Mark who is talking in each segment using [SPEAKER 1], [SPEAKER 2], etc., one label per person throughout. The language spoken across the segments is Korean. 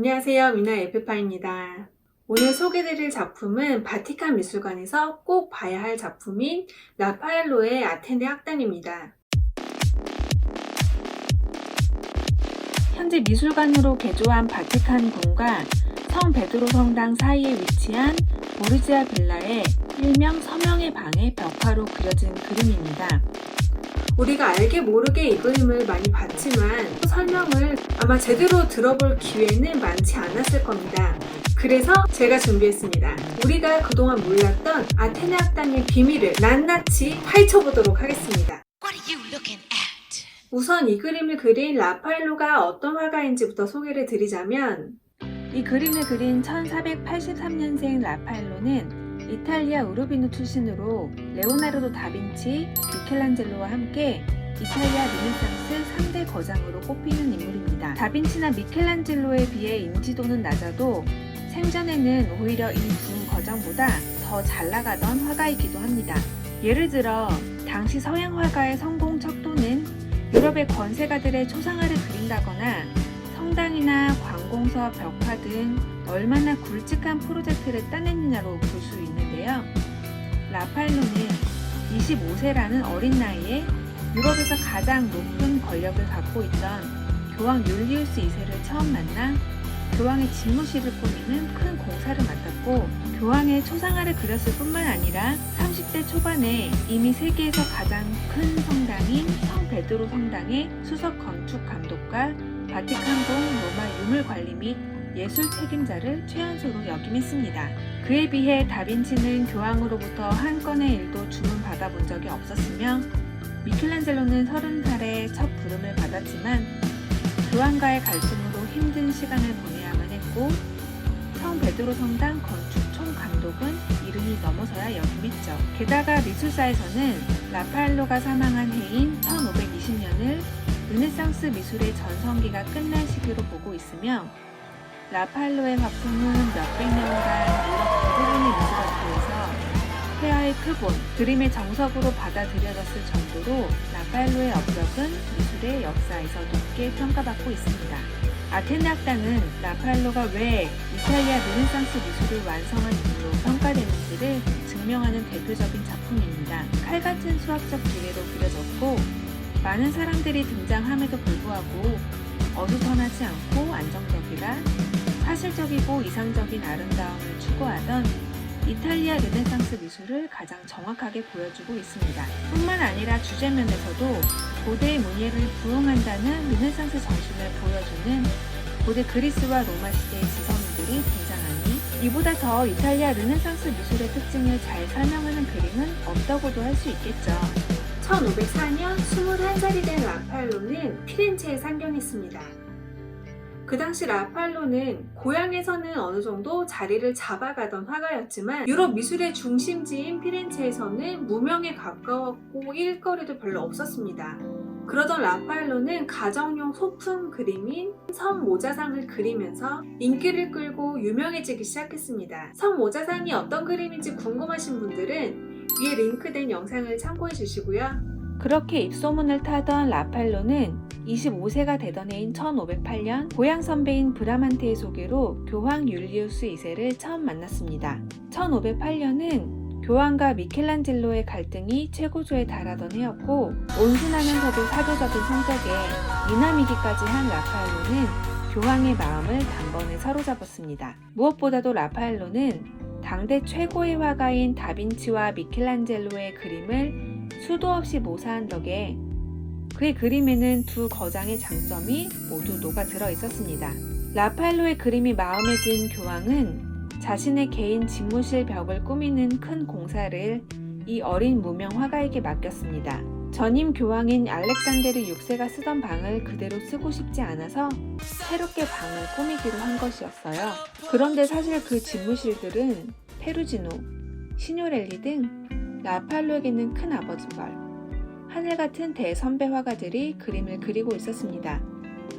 [SPEAKER 1] 안녕하세요. 미나 에프파입니다. 오늘 소개드릴 작품은 바티칸 미술관에서 꼭 봐야 할 작품인 라파엘로의 아테네 학당입니다. 현재 미술관으로 개조한 바티칸 궁과 성 베드로 성당 사이에 위치한 보르지아 빌라의 일명 서명의 방의 벽화로 그려진 그림입니다. 우리가 알게 모르게 이 그림을 많이 봤지만 설명을 아마 제대로 들어볼 기회는 많지 않았을 겁니다. 그래서 제가 준비했습니다. 우리가 그동안 몰랐던 아테네 학당의 비밀을 낱낱이 파헤쳐보도록 하겠습니다. 우선 이 그림을 그린 라파엘로가 어떤 화가인지부터 소개를 드리자면, 이 그림을 그린 1483년생 라파엘로는 이탈리아 우르비노 출신으로 레오나르도 다빈치, 미켈란젤로와 함께 이탈리아 르네상스 3대 거장으로 꼽히는 인물입니다. 다빈치나 미켈란젤로에 비해 인지도는 낮아도 생전에는 오히려 이 두 거장보다 더 잘 나가던 화가이기도 합니다. 예를 들어 당시 서양 화가의 성공 척도는 유럽의 권세가들의 초상화를 그린다거나 성당이나 관공서, 벽화 등 얼마나 굵직한 프로젝트를 따냈느냐로 볼 수 있는데요. 라파엘로는 25세라는 어린 나이에 유럽에서 가장 높은 권력을 갖고 있던 교황 율리우스 2세를 처음 만나 교황의 집무실을 꾸미는 큰 공사를 맡았고, 교황의 초상화를 그렸을 뿐만 아니라 30대 초반에 이미 세계에서 가장 큰 성당인 성 베드로 성당의 수석 건축 감독과 바티칸궁 로마 유물 관리 및 예술 책임자를 최연소로 역임했습니다. 그에 비해 다빈치는 교황으로부터 한 건의 일도 주문 받아본 적이 없었으며, 미켈란젤로는 30살에 첫 부름을 받았지만 교황과의 갈등으로 힘든 시간을 보내야만 했고, 성 베드로 성당 건축 총감독은 이른이 넘어서야 역임했죠. 게다가 미술사에서는 라파엘로가 사망한 해인 1520년을 르네상스 미술의 전성기가 끝난 시기로 보고 있으며, 라파엘로의 화풍은 몇백 년간 유럽 대부분의 미술학교에서 회화의 표본, 그림의 정석으로 받아들여졌을 정도로 라파엘로의 업적은 미술의 역사에서 높게 평가받고 있습니다. 아테네 학당은 라파엘로가 왜 이탈리아 르네상스 미술을 완성한 인물로 평가되는지를 증명하는 대표적인 작품입니다. 칼같은 수학적 기계로 그려졌고, 많은 사람들이 등장함에도 불구하고 어수선하지 않고 안정적이라 사실적이고 이상적인 아름다움을 추구하던 이탈리아 르네상스 미술을 가장 정확하게 보여주고 있습니다. 뿐만 아니라 주제면에서도 고대의 문예를 부응한다는 르네상스 정신을 보여주는 고대 그리스와 로마 시대의 지성인들이 등장하니, 이보다 더 이탈리아 르네상스 미술의 특징을 잘 설명하는 그림은 없다고도 할 수 있겠죠. 1504년 21살이 된 라파엘로는 피렌체에 상경했습니다. 그 당시 라파엘로는 고향에서는 어느 정도 자리를 잡아가던 화가였지만 유럽 미술의 중심지인 피렌체에서는 무명에 가까웠고 일거리도 별로 없었습니다. 그러던 라파엘로는 가정용 소품 그림인 성 모자상을 그리면서 인기를 끌고 유명해지기 시작했습니다. 성 모자상이 어떤 그림인지 궁금하신 분들은 위에 링크된 영상을 참고해 주시고요. 그렇게 입소문을 타던 라파엘로는 25세가 되던 해인 1508년 고향 선배인 브라만테의 소개로 교황 율리우스 2세를 처음 만났습니다. 1508년은 교황과 미켈란젤로의 갈등이 최고조에 달하던 해였고, 온순하면서도 사교적인 성격에 미남이기까지 한 라파엘로는 교황의 마음을 단번에 사로잡았습니다. 무엇보다도 라파엘로는 당대 최고의 화가인 다빈치와 미켈란젤로의 그림을 수도 없이 모사한 덕에 그의 그림에는 두 거장의 장점이 모두 녹아들어 있었습니다. 라파엘로의 그림이 마음에 든 교황은 자신의 개인 집무실 벽을 꾸미는 큰 공사를 이 어린 무명 화가에게 맡겼습니다. 전임 교황인 알렉산데르 6세가 쓰던 방을 그대로 쓰고 싶지 않아서 새롭게 방을 꾸미기로 한 것이었어요. 그런데 사실 그 집무실들은 페루지노, 시뇨렐리 등 라파엘로에게는 큰 아버지뻘, 하늘같은 대선배 화가들이 그림을 그리고 있었습니다.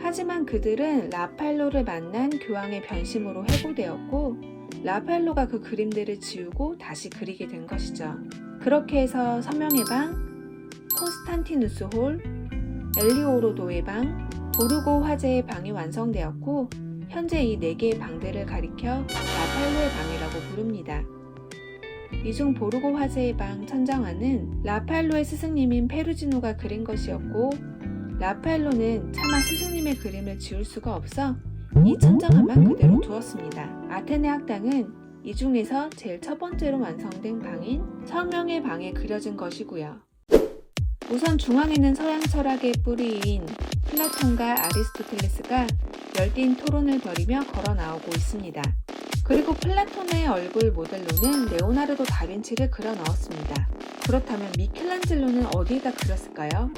[SPEAKER 1] 하지만 그들은 라파엘로를 만난 교황의 변심으로 해고되었고, 라파엘로가 그 그림들을 지우고 다시 그리게 된 것이죠. 그렇게 해서 서명의 방, 콘스탄티누스 홀, 엘리오로도의 방, 보르고 화제의 방이 완성되었고, 현재 이 4개의 방들을 가리켜 라파엘로의 방이라고 부릅니다. 이 중 보르고 화재의 방 천장화는 라파엘로의 스승님인 페루지노가 그린 것이었고, 라파엘로는 차마 스승님의 그림을 지울 수가 없어 이 천장화만 그대로 두었습니다. 아테네 학당은 이 중에서 제일 첫 번째로 완성된 방인 성명의 방에 그려진 것이고요. 우선 중앙에는 서양 철학의 뿌리인 플라톤과 아리스토텔레스가 열띤 토론을 벌이며 걸어 나오고 있습니다. 그리고 플라톤의 얼굴 모델로는 레오나르도 다빈치를 그려 넣었습니다. 그렇다면 미켈란젤로는 어디에다 그렸을까요?